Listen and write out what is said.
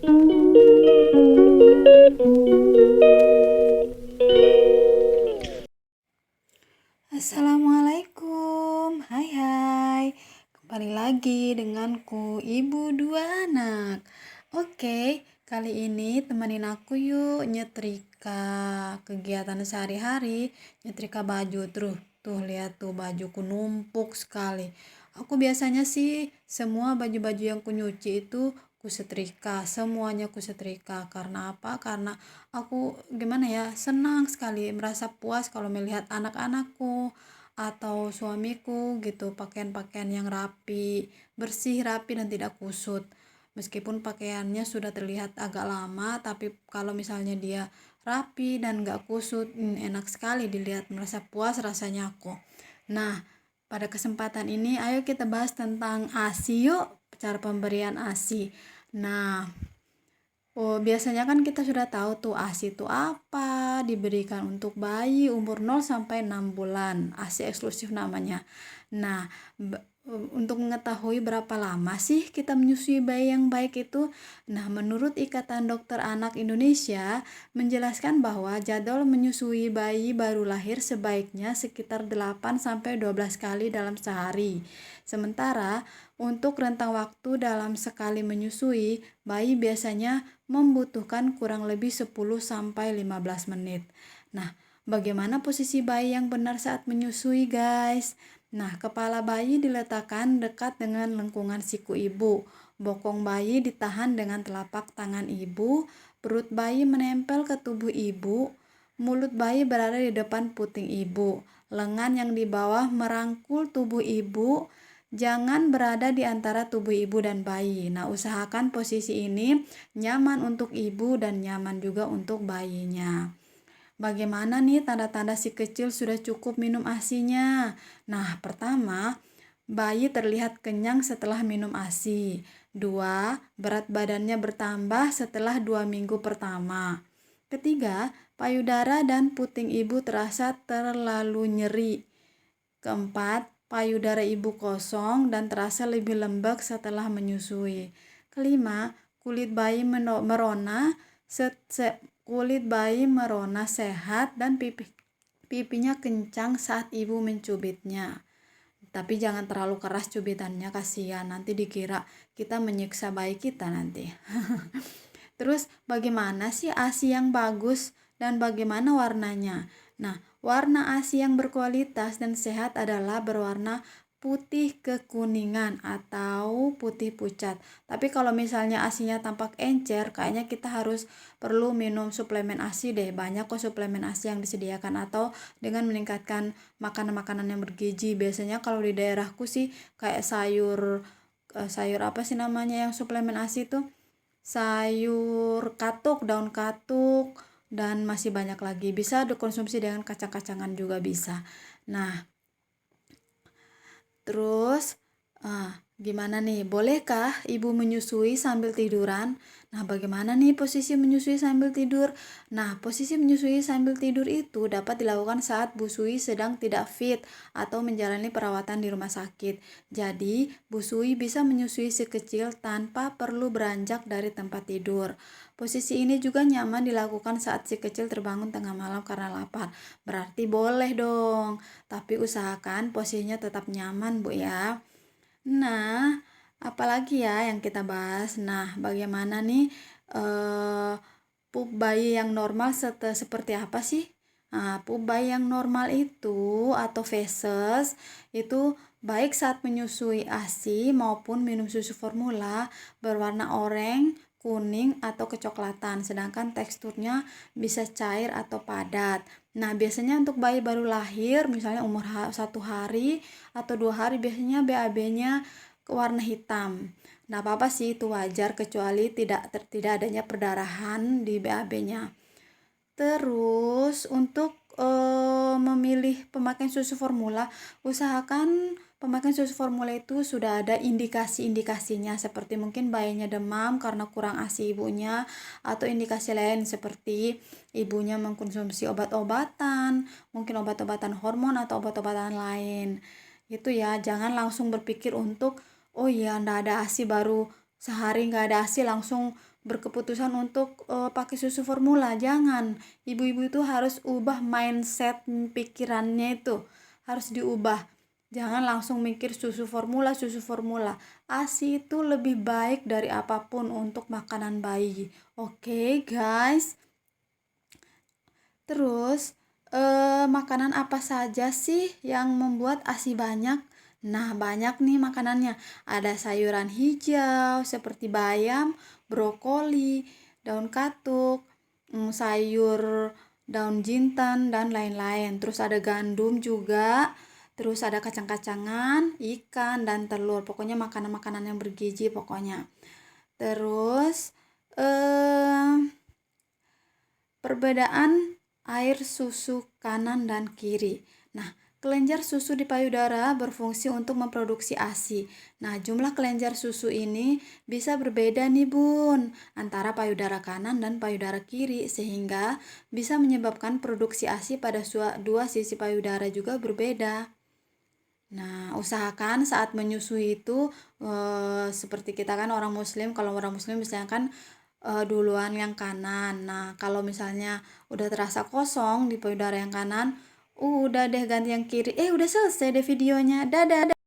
Assalamualaikum, hai hai. Kembali lagi denganku, Ibu Dua Anak. Oke, kali ini temenin aku yuk nyetrika kegiatan sehari-hari, nyetrika baju. Tuh lihat tuh bajuku numpuk sekali. Aku biasanya sih semua baju-baju yang kunyuci itu kusetrika, semuanya kusetrika. Karena apa? Karena aku gimana ya, senang sekali, merasa puas kalau melihat anak-anakku atau suamiku gitu pakaian-pakaian yang rapi, bersih, rapi dan tidak kusut. Meskipun pakaiannya sudah terlihat agak lama, tapi kalau misalnya dia rapi dan gak kusut, enak sekali dilihat, merasa puas rasanya aku. Nah, pada kesempatan ini ayo kita bahas tentang ASI yuk, cara pemberian ASI. Nah, biasanya kan kita sudah tahu tuh ASI itu apa, diberikan untuk bayi umur 0 sampai 6 bulan, ASI eksklusif namanya. Nah, untuk mengetahui berapa lama sih kita menyusui bayi yang baik itu, nah menurut Ikatan Dokter Anak Indonesia menjelaskan bahwa jadwal menyusui bayi baru lahir sebaiknya sekitar 8 sampai 12 kali dalam sehari. Sementara untuk rentang waktu dalam sekali menyusui, bayi biasanya membutuhkan kurang lebih 10 sampai 15 menit. Nah, bagaimana posisi bayi yang benar saat menyusui, guys? Nah, kepala bayi diletakkan dekat dengan lengkungan siku ibu. Bokong bayi ditahan dengan telapak tangan ibu, perut bayi menempel ke tubuh ibu, mulut bayi berada di depan puting ibu, lengan yang di bawah merangkul tubuh ibu, jangan berada di antara tubuh ibu dan bayi. Nah, usahakan posisi ini nyaman untuk ibu dan nyaman juga untuk bayinya. Bagaimana nih tanda-tanda si kecil sudah cukup minum ASI-nya? Nah, pertama, bayi terlihat kenyang setelah minum ASI. 2. Berat badannya bertambah setelah 2 minggu pertama. Ketiga, payudara dan puting ibu terasa terlalu nyeri. Keempat, payudara ibu kosong dan terasa lebih lembek setelah menyusui. Kelima, kulit bayi merona sehat dan pipinya kencang saat ibu mencubitnya. Tapi jangan terlalu keras cubitannya, kasihan nanti dikira kita menyiksa bayi kita nanti. Terus bagaimana sih ASI yang bagus dan bagaimana warnanya? Nah, warna ASI yang berkualitas dan sehat adalah berwarna putih kekuningan atau putih pucat. Tapi kalau misalnya ASInya tampak encer, kayaknya kita harus perlu minum suplemen ASI deh. Banyak kok suplemen ASI yang disediakan atau dengan meningkatkan makanan-makanan yang bergizi. Biasanya kalau di daerahku sih kayak sayur apa sih namanya yang suplemen ASI tuh? Sayur katuk, daun katuk, dan masih banyak lagi. Bisa dikonsumsi dengan kacang-kacangan juga bisa. Nah, terus gimana nih? Bolehkah ibu menyusui sambil tiduran? Nah, bagaimana nih posisi menyusui sambil tidur? Nah, posisi menyusui sambil tidur itu dapat dilakukan saat busui sedang tidak fit atau menjalani perawatan di rumah sakit. Jadi, busui bisa menyusui si kecil tanpa perlu beranjak dari tempat tidur. Posisi ini juga nyaman dilakukan saat si kecil terbangun tengah malam karena lapar. Berarti boleh dong, tapi usahakan posisinya tetap nyaman, Bu ya. Nah, apalagi ya yang kita bahas? Nah, bagaimana nih pup bayi yang normal seperti apa sih? Nah, pup bayi yang normal itu atau feses itu baik saat menyusui ASI maupun minum susu formula berwarna oranye, kuning atau kecoklatan, sedangkan teksturnya bisa cair atau padat. Nah, biasanya untuk bayi baru lahir, misalnya umur 1 hari atau 2 hari, biasanya BAB-nya warna hitam. Nah, apa-apa sih, itu wajar kecuali tidak adanya perdarahan di BAB-nya. Terus untuk memilih pemakaian susu formula, usahakan pemakaian susu formula itu sudah ada indikasi-indikasinya, seperti mungkin bayinya demam karena kurang ASI ibunya, atau indikasi lain seperti ibunya mengkonsumsi obat-obatan, mungkin obat-obatan hormon atau obat-obatan lain. Itu ya, jangan langsung berpikir untuk oh iya nggak ada ASI, baru sehari nggak ada ASI langsung berkeputusan untuk pakai susu formula. Jangan. Ibu-ibu itu harus ubah mindset pikirannya itu. Harus diubah. Jangan langsung mikir susu formula, susu formula. ASI itu lebih baik dari apapun untuk makanan bayi. Oke, guys. Terus, makanan apa saja sih yang membuat ASI banyak? Nah, banyak nih makanannya. Ada sayuran hijau seperti bayam, brokoli, daun katuk, sayur daun jintan, dan lain-lain. Terus ada gandum juga. Terus ada kacang-kacangan, ikan, dan telur. Pokoknya makanan-makanan yang bergizi pokoknya. Terus, perbedaan air susu kanan dan kiri. Nah, kelenjar susu di payudara berfungsi untuk memproduksi ASI. Nah, jumlah kelenjar susu ini bisa berbeda nih bun, antara payudara kanan dan payudara kiri, sehingga bisa menyebabkan produksi ASI pada dua sisi payudara juga berbeda. Nah, usahakan saat menyusui itu seperti kita kan orang muslim, kalau orang muslim misalnya kan duluan yang kanan. Nah, kalau misalnya udah terasa kosong di payudara yang kanan, udah deh ganti yang kiri. Udah selesai deh videonya. Dadah.